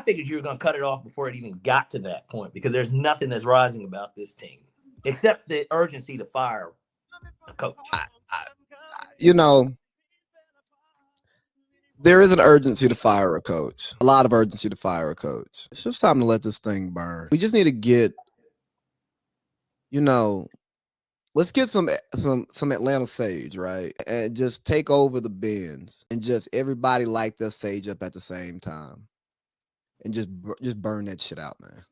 figured you were going to cut it off before it even got to that point because there's nothing that's rising about this team except the urgency to fire a coach. You know, there is an urgency to fire a coach. A lot of urgency to fire a coach. It's just time to let this thing burn. We just need to get, let's get some Atlanta sage, right? And just take over the bins and just everybody light their sage up at the same time. And just burn that shit out, man.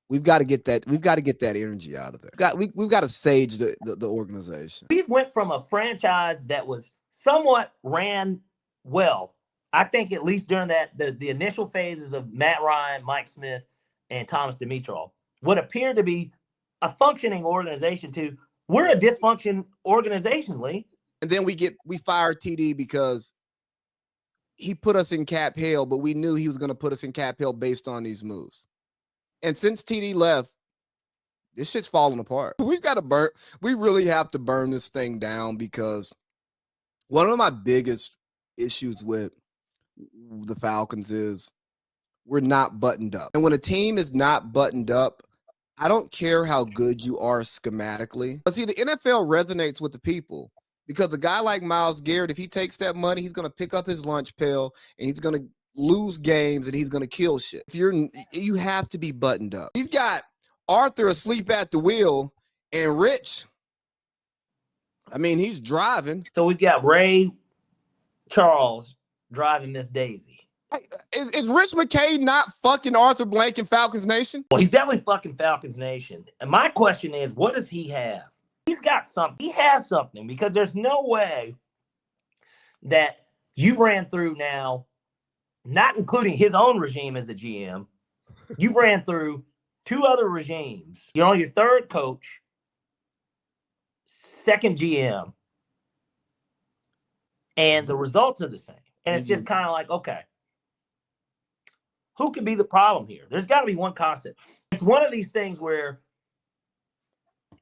We've got to get that. We've got to get that energy out of there. We've got to sage the organization. We went from a franchise that was somewhat ran well. I think at least during the initial phases of Matt Ryan, Mike Smith, and Thomas Dimitrov, what appeared to be a functioning organization to we're a dysfunction organization, Lee. And then we fired TD because he put us in cap hell, but we knew he was going to put us in cap hell based on these moves. And since TD left, this shit's falling apart. We've got to burn. We really have to burn this thing down because one of my biggest issues with the Falcons is we're not buttoned up. And when a team is not buttoned up, I don't care how good you are schematically. But see, the NFL resonates with the people because a guy like Myles Garrett, if he takes that money, he's going to pick up his lunch pail and he's going to lose games and he's going to kill shit. You have to be buttoned up. You've got Arthur asleep at the wheel and Rich, I mean, he's driving. So we've got Ray Charles driving Miss Daisy. Is Rich McKay not fucking Arthur Blank in Falcons Nation? Well, he's definitely fucking Falcons Nation. And my question is, what does he have? He's got something. He has something because there's no way that you ran through now, not including his own regime as a GM, you've ran through 2 other regimes. You're on your 3rd coach, 2nd GM, and the results are the same. And it's just kind of like, okay, who could be the problem here? There's got to be one concept. It's one of these things where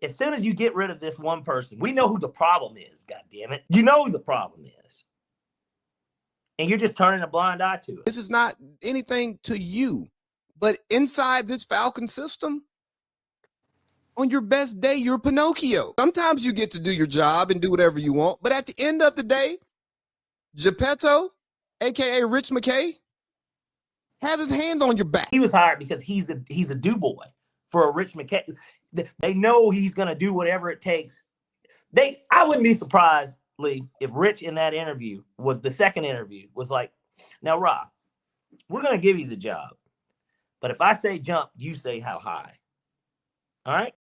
as soon as you get rid of this one person, we know who the problem is, God damn it. You know who the problem is. And you're just turning a blind eye to it. This is not anything to you. But inside this Falcon system, on your best day, you're Pinocchio. Sometimes you get to do your job and do whatever you want. But at the end of the day, Geppetto, a.k.a. Rich McKay, has his hands on your back. He was hired because he's a do-boy for a Rich McKay. They know he's going to do whatever it takes. I wouldn't be surprised, Lee, if Rich in that interview was the 2nd interview, was like, now, Rob, we're going to give you the job. But if I say jump, you say how high. All right?